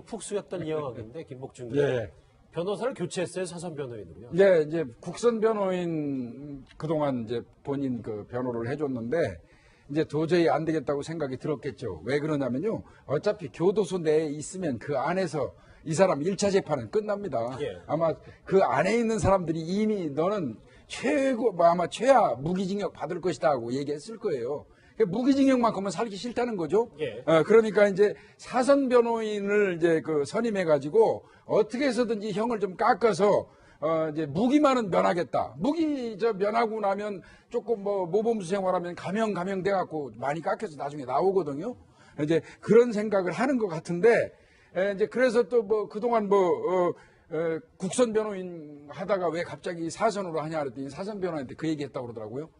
푹 숙였던 이영학인데 김복준 예. 변호사를 교체했어요, 사선 변호인으로요. 예, 이제 국선 변호인 그동안 이제 본인 그 변호를 해줬는데 이제 도저히 안 되겠다고 생각이 들었겠죠. 왜 그러냐면요. 어차피 교도소 내에 있으면 그 안에서 이 사람 1차 재판은 끝납니다. 예. 아마 그 안에 있는 사람들이 이미 너는 아마 최하 무기징역 받을 것이다 하고 얘기했을 거예요. 무기징역만큼은 살기 싫다는 거죠. 예. 그러니까 이제 사선 변호인을 이제 그 선임해가지고 어떻게 해서든지 형을 좀 깎아서 이제 무기만은 면하겠다. 무기 면하고 나면 조금 뭐 모범수 생활하면 감형 돼갖고 많이 깎여서 나중에 나오거든요. 이제 그런 생각을 하는 것 같은데 이제 그래서 또 뭐 그동안 국선 변호인 하다가 왜 갑자기 사선으로 하냐 그랬더니 사선 변호인한테 그 얘기했다고 그러더라고요.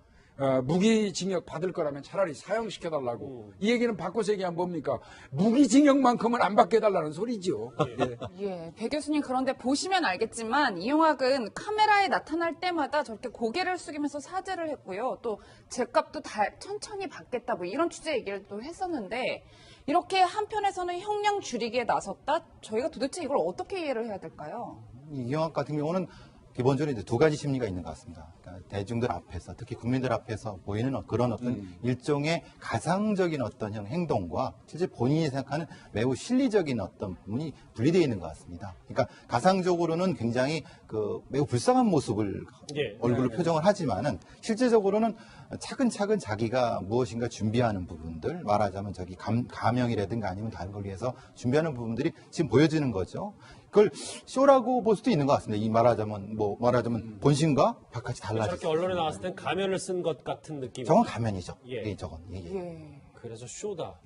무기징역 받을 거라면 차라리 사형시켜달라고. 이 얘기는 바꿔서 얘기하면 뭡니까? 무기징역만큼은 안 받게 해달라는 소리죠. 예. 예, 배 교수님 그런데 보시면 알겠지만 이용학은 카메라에 나타날 때마다 저렇게 고개를 숙이면서 사죄를 했고요. 또 제값도 천천히 받겠다 뭐 이런 취지의 얘기를 또 했었는데 이렇게 한편에서는 형량 줄이기에 나섰다? 저희가 도대체 이걸 어떻게 이해를 해야 될까요? 이영학 같은 경우는 기본적으로 이제 두 가지 심리가 있는 것 같습니다. 그러니까 대중들 앞에서, 특히 국민들 앞에서 보이는 그런 어떤 일종의 가상적인 어떤 행동과 실제 본인이 생각하는 매우 실리적인 어떤 부분이 분리되어 있는 것 같습니다. 그러니까 가상적으로는 굉장히 매우 불쌍한 모습을 얼굴로 표정을 하지만은 실제적으로는 차근차근 자기가 무엇인가 준비하는 부분들, 말하자면 감형이라든가 아니면 다른 걸 위해서 준비하는 부분들이 지금 보여지는 거죠. 그걸 쇼라고 볼 수도 있는 것 같습니다. 말하자면 본심과 바깥이 달라졌어요. 저렇게 언론에 나왔을 땐 가면을 쓴 것 같은 느낌. 저건 가면이죠. 예. 저건. 예. 그래서 쇼다.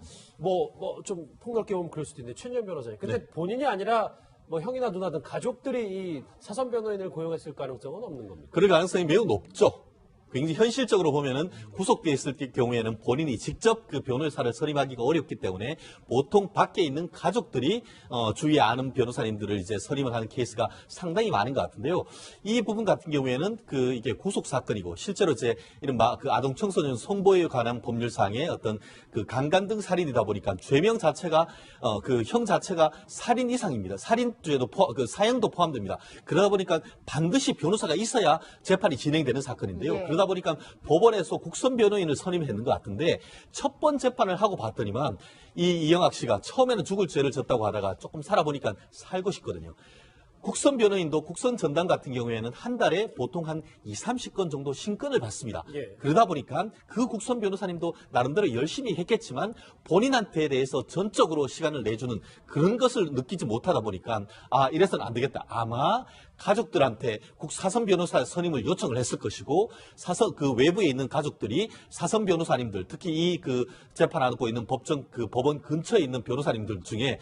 좀 폭넓게 보면 그럴 수도 있는데 최은현 변호사님. 근데 본인이 아니라 뭐 형이나 누나든 가족들이 이 사선 변호인을 고용했을 가능성은 없는 겁니까? 그럴 가능성이 매우 높죠. 굉장히 현실적으로 보면은 구속돼 있을 경우에는 본인이 직접 그 변호사를 선임하기가 어렵기 때문에 보통 밖에 있는 가족들이 주위에 아는 변호사님들을 이제 선임을 하는 케이스가 상당히 많은 것 같은데요. 이 부분 같은 경우에는 이게 구속 사건이고 실제로 이제 이른바 그 아동 청소년 성보에 관한 법률상의 어떤 그 강간 등 살인이다 보니까 죄명 자체가 그 형 자체가 살인 이상입니다. 살인죄도 사형도 포함됩니다. 그러다 보니까 반드시 변호사가 있어야 재판이 진행되는 사건인데요. 예. 그러다 보니까 법원에서 국선 변호인을 선임했는 것 같은데 첫 번 재판을 하고 봤더니만 이영학 씨가 처음에는 죽을 죄를 졌다고 하다가 조금 살아보니까 살고 싶거든요. 국선 변호인도 국선 전담 같은 경우에는 한 달에 보통 한 20-30건 정도 신건을 받습니다. 예. 그러다 보니까 그 국선 변호사님도 나름대로 열심히 했겠지만 본인한테 대해서 전적으로 시간을 내주는 그런 것을 느끼지 못하다 보니까 이래서는 안 되겠다. 아마 가족들한테 사선 변호사 선임을 요청을 했을 것이고 그 외부에 있는 가족들이 사선 변호사님들 특히 이 재판하고 있는 법원 근처에 있는 변호사님들 중에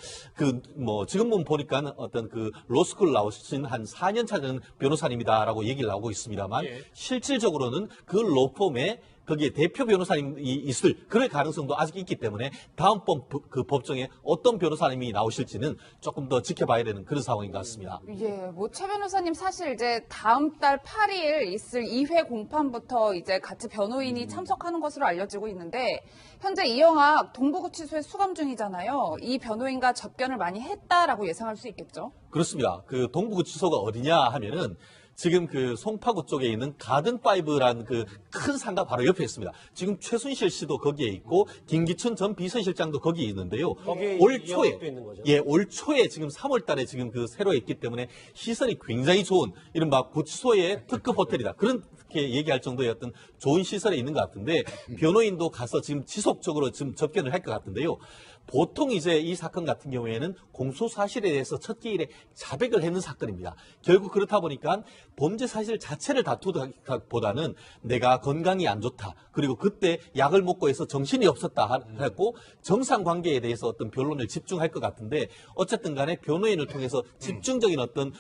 지금 보니까 어떤 로스쿨 나오신 한 4년 차 되는 변호사님이다라고 얘기를 나오고 있습니다만 실질적으로는 그 로펌에 거기에 대표 변호사님이 그럴 가능성도 아직 있기 때문에 다음번 법정에 어떤 변호사님이 나오실지는 조금 더 지켜봐야 되는 그런 상황인 것 같습니다. 예, 최 변호사님 사실 이제 다음 달 8일 있을 2회 공판부터 이제 같이 변호인이 참석하는 것으로 알려지고 있는데 현재 이영학 동부구치소에 수감 중이잖아요. 이 변호인과 접견을 많이 했다라고 예상할 수 있겠죠? 그렇습니다. 동부구치소가 어디냐 하면은 지금 송파구 쪽에 있는 가든5라는 큰 상가 바로 옆에 있습니다. 지금 최순실 씨도 거기에 있고 김기춘 전 비서실장도 거기에 있는데요. 올 초에 지금 3월 달에 지금 새로 있기 때문에 시설이 굉장히 좋은 이른바 구치소의 특급 호텔이다. 그렇게 얘기할 정도의 어떤 좋은 시설에 있는 것 같은데 변호인도 가서 지금 지속적으로 지금 접견을 할 것 같은데요. 보통 이제 이 사건 같은 경우에는 공소 사실에 대해서 첫 기일에 자백을 했는 사건입니다. 결국 그렇다 보니까 범죄 사실 자체를 다투기보다는 내가 건강이 안 좋다. 그리고 그때 약을 먹고 해서 정신이 없었다 하고 정상 관계에 대해서 어떤 변론을 집중할 것 같은데 어쨌든 간에 변호인을 통해서 집중적인 어떤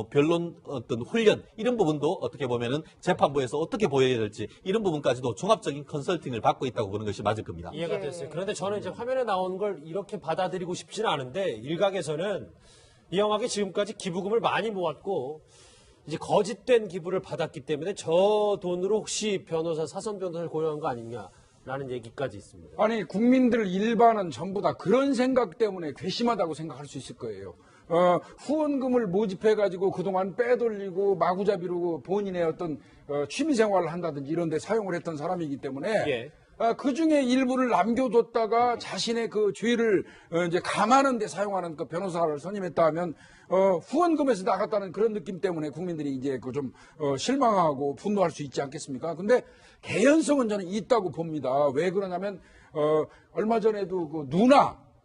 변론 어떤 훈련 이런 부분도 어떻게 보면은 재판부에서 어떻게 보여야 될지 이런 부분까지도 종합적인 컨설팅을 받고 있다고 보는 것이 맞을 겁니다. 이해가 됐어요. 그런데 저는 이제 화면에 나온 걸 이렇게 받아들이고 싶지는 않은데 일각에서는 이영학이 지금까지 기부금을 많이 모았고 이제 거짓된 기부를 받았기 때문에 저 돈으로 혹시 사선 변호사를 고용한 거 아니냐 라는 얘기까지 있습니다. 아니 국민들 일반은 전부 다 그런 생각 때문에 괘씸하다고 생각할 수 있을 거예요. 후원금을 모집해가지고 그동안 빼돌리고 마구잡이로 본인의 어떤 취미 생활을 한다든지 이런 데 사용을 했던 사람이기 때문에 예. 그 중에 일부를 남겨뒀다가 자신의 그 죄를 이제 감하는 데 사용하는 그 변호사를 선임했다 하면 후원금에서 나갔다는 그런 느낌 때문에 국민들이 이제 그 좀 실망하고 분노할 수 있지 않겠습니까? 근데 개연성은 저는 있다고 봅니다. 왜 그러냐면 얼마 전에도 그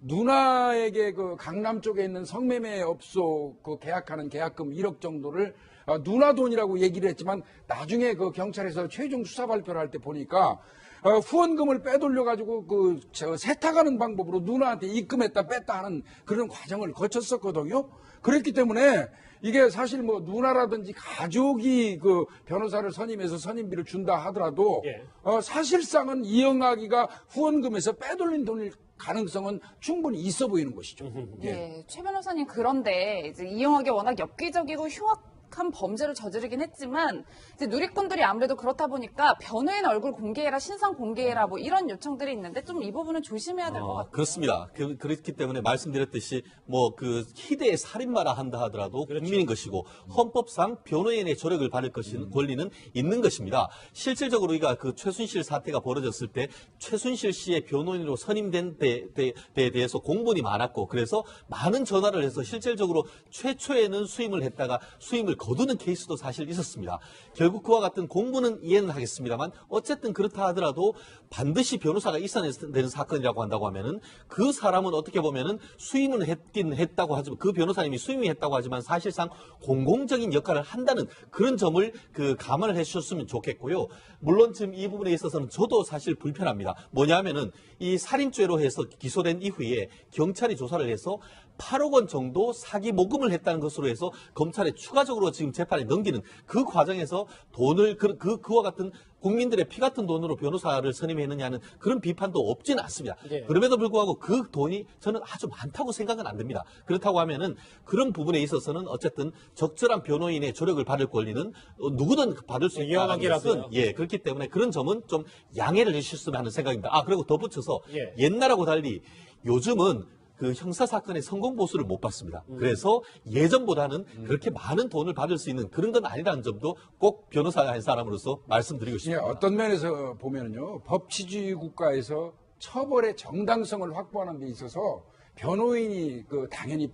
누나에게 그 강남 쪽에 있는 성매매 업소 그 계약하는 계약금 1억 정도를 누나 돈이라고 얘기를 했지만 나중에 그 경찰에서 최종 수사 발표를 할 때 보니까 후원금을 빼돌려가지고 세탁하는 방법으로 누나한테 입금했다 뺐다 하는 그런 과정을 거쳤었거든요. 그랬기 때문에 이게 사실 뭐 누나라든지 가족이 그 변호사를 선임해서 선임비를 준다 하더라도 예. 사실상은 이영학이가 후원금에서 빼돌린 돈일 가능성은 충분히 있어 보이는 것이죠. 예, 최 변호사님 그런데 이제 이영학이 워낙 엽기적이고 흉악한 범죄를 저지르긴 했지만 이제 누리꾼들이 아무래도 그렇다 보니까 변호인 얼굴 공개해라, 신상 공개해라 뭐 이런 요청들이 있는데 좀 이 부분은 조심해야 될 것 같아요. 그렇습니다. 그렇기 때문에 말씀드렸듯이 뭐 그 희대의 살인마라 한다 하더라도 국민인 것이고 헌법상 변호인의 조력을 받을 권리는 있는 것입니다. 실질적으로 우리가 그 최순실 사태가 벌어졌을 때 최순실 씨의 변호인으로 선임된 데에 대해서 공분이 많았고 그래서 많은 전화를 해서 실질적으로 최초에는 수임을 했다가 수임을 거두는 케이스도 사실 있었습니다. 결국 그와 같은 공분은 이해는 하겠습니다만 어쨌든 그렇다 하더라도 반드시 변호사가 있어야 되는 사건이라고 한다고 하면은 그 사람은 어떻게 보면은 수임을 했긴 했다고 하지만 그 변호사님이 수임이 했다고 하지만 사실상 공공적인 역할을 한다는 그런 점을 그 감안을 해주셨으면 좋겠고요. 물론 지금 이 부분에 있어서는 저도 사실 불편합니다. 뭐냐면은 이 살인죄로 해서 기소된 이후에 경찰이 조사를 해서 8억 원 정도 사기 모금을 했다는 것으로 해서 검찰에 추가적으로 지금 재판에 넘기는 그 과정에서 돈을 그와 같은 국민들의 피 같은 돈으로 변호사를 선임했느냐는 그런 비판도 없지는 않습니다. 예. 그럼에도 불구하고 그 돈이 저는 아주 많다고 생각은 안 됩니다. 그렇다고 하면은 그런 부분에 있어서는 어쨌든 적절한 변호인의 조력을 받을 권리는 누구든 받을 수 있다는 이영학이라도요. 것은 예 그렇기 때문에 그런 점은 좀 양해를 해주셨으면 하는 생각입니다. 그리고 덧붙여서 예. 옛날하고 달리 요즘은 그 형사 사건의 성공 보수를 못 받습니다. 그래서 예전보다는 그렇게 많은 돈을 받을 수 있는 그런 건 아니라는 점도 꼭 변호사 한 사람으로서 말씀드리고 예, 싶습니다. 어떤 면에서 보면은요, 법치주의 국가에서 처벌의 정당성을 확보하는 데 있어서 변호인이 당연히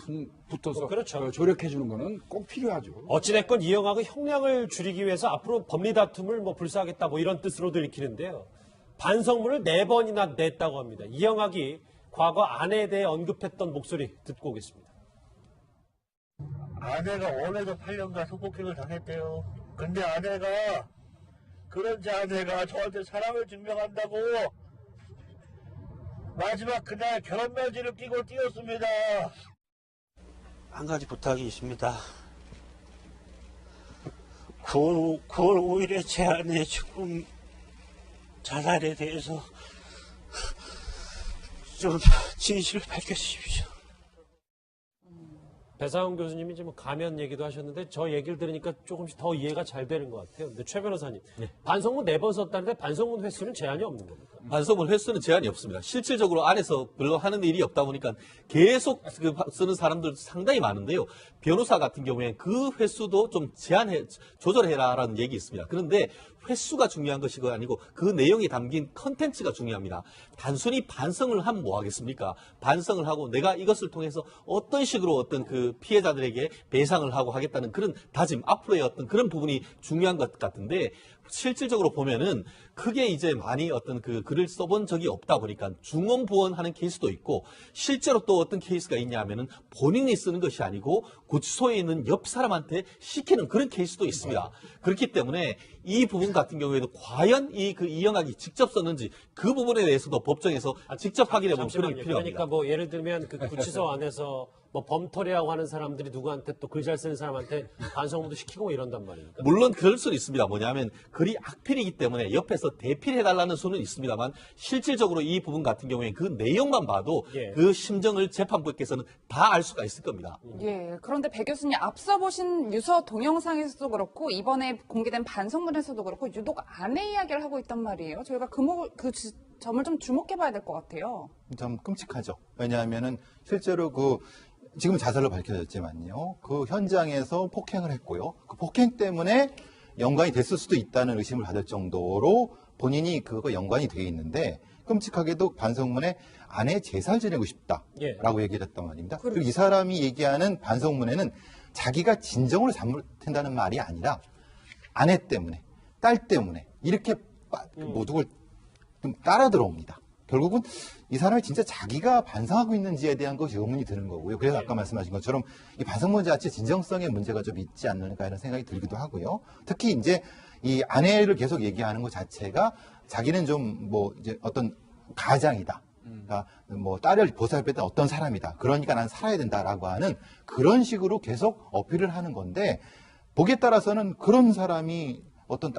붙어서 그렇죠. 조력해 주는 거는 꼭 필요하죠. 어찌됐건 이영학은 형량을 줄이기 위해서 앞으로 법리 다툼을 뭐 불사하겠다 뭐 이런 뜻으로도 읽히는데요. 반성문을 4번이나 냈다고 합니다. 이영학이 과거 아내에 대해 언급했던 목소리 듣고 오겠습니다. 아내가 원해서 8년간 성폭행을 당했대요. 근데 아내가 그런 제 아내가 저한테 사랑을 증명한다고 마지막 그날 결혼 면지를 끼고 뛰었습니다. 한 가지 부탁이 있습니다. 9월 5일에 제 아내 죽음 자살에 대해서 좀 진실을 밝혀주십시오. 배상훈 교수님이 지금 가면 얘기도 하셨는데 저 얘기를 들으니까 조금씩 더 이해가 잘 되는 것 같아요. 근데 최 변호사님, 반성문 4번 썼다는데 반성문 횟수는 제한이 없는 겁니까? 반성문 횟수는 제한이 없습니다. 실질적으로 안에서 별로 하는 일이 없다 보니까 계속 쓰는 사람들 상당히 많은데요. 변호사 같은 경우에 그 횟수도 좀 조절해라라는 얘기 있습니다. 그런데 횟수가 중요한 것이 아니고 그 내용이 담긴 컨텐츠가 중요합니다. 단순히 반성을 하면 뭐 하겠습니까? 반성을 하고 내가 이것을 통해서 어떤 식으로 어떤 그 피해자들에게 배상을 하고 하겠다는 그런 다짐, 앞으로의 어떤 그런 부분이 중요한 것 같은데 실질적으로 보면은 크게 이제 많이 어떤 그 글을 써본 적이 없다 보니까 중언부언하는 케이스도 있고 실제로 또 어떤 케이스가 있냐 하면은 본인이 쓰는 것이 아니고 구치소에 있는 옆 사람한테 시키는 그런 케이스도 있습니다. 그렇기 때문에 이 부분 같은 경우에도 과연 이영학이 직접 썼는지 그 부분에 대해서도 법정에서 직접 확인해보는 그런 게 필요합니다. 그러니까 뭐 예를 들면 그 구치소 안에서 뭐 범털이라고 하는 사람들이 누구한테 또 글 잘 쓰는 사람한테 반성문도 시키고 이런단 말입니까? 물론 그럴 수는 있습니다. 뭐냐면 글이 악필이기 때문에 옆에서 대필해달라는 수는 있습니다만 실질적으로 이 부분 같은 경우에 그 내용만 봐도 예. 그 심정을 재판부께서는 다 알 수가 있을 겁니다. 예, 그런데 배 교수님 앞서 보신 유서 동영상에서도 그렇고 이번에 공개된 반성문에서도 그렇고 유독 아내 이야기를 하고 있단 말이에요. 저희가 그 점을 좀 주목해봐야 될 것 같아요. 좀 끔찍하죠. 왜냐하면은 실제로 지금 자살로 밝혀졌지만요. 그 현장에서 폭행을 했고요. 그 폭행 때문에 연관이 됐을 수도 있다는 의심을 받을 정도로 본인이 그거 연관이 되어 있는데 끔찍하게도 반성문에 아내 제사를 지내고 싶다라고 얘기를 했단 말입니다. 그리고 이 사람이 얘기하는 반성문에는 자기가 진정으로 잘못한다는 말이 아니라 아내 때문에, 딸 때문에 이렇게 모두를 좀 따라 들어옵니다. 결국은 이 사람이 진짜 자기가 반성하고 있는지에 대한 것이 의문이 드는 거고요. 그래서 아까 말씀하신 것처럼 이 반성문 자체 진정성에 문제가 좀 있지 않는가 이런 생각이 들기도 하고요. 특히 이제 이 아내를 계속 얘기하는 것 자체가 자기는 좀 이제 어떤 가장이다. 그러니까 딸을 보살폈던 어떤 사람이다. 그러니까 난 살아야 된다라고 하는 그런 식으로 계속 어필을 하는 건데 보기에 따라서는 그런 사람이 어떤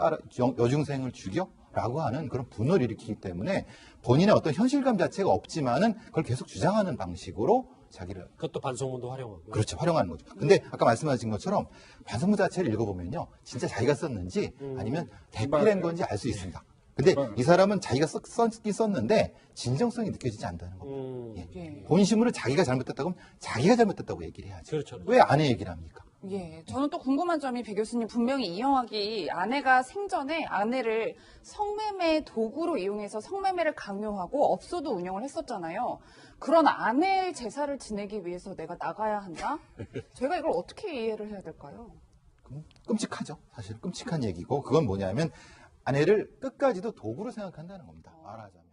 여중생을 죽여? 라고 하는 그런 분노를 일으키기 때문에 본인의 어떤 현실감 자체가 없지만은 그걸 계속 주장하는 방식으로 자기를. 그것도 반성문도 활용하고. 그렇죠. 활용하는 거죠. 근데 아까 말씀하신 것처럼 반성문 자체를 읽어보면요. 진짜 자기가 썼는지 아니면 대필한 건지 알 수 있습니다. 근데 이 사람은 자기가 썼긴 썼는데 진정성이 느껴지지 않는다는 겁니다. 예. 본심으로 자기가 잘못했다고 하면 자기가 잘못했다고 얘기를 해야죠. 그렇죠. 왜 아내 얘기를 합니까? 예, 저는 또 궁금한 점이 배 교수님 분명히 이영학이 아내가 생전에 아내를 성매매 도구로 이용해서 성매매를 강요하고 업소도 운영을 했었잖아요. 그런 아내의 제사를 지내기 위해서 내가 나가야 한다? 제가 이걸 어떻게 이해를 해야 될까요? 끔찍하죠. 사실 끔찍한 얘기고 그건 뭐냐면 아내를 끝까지도 도구로 생각한다는 겁니다. 말하자면.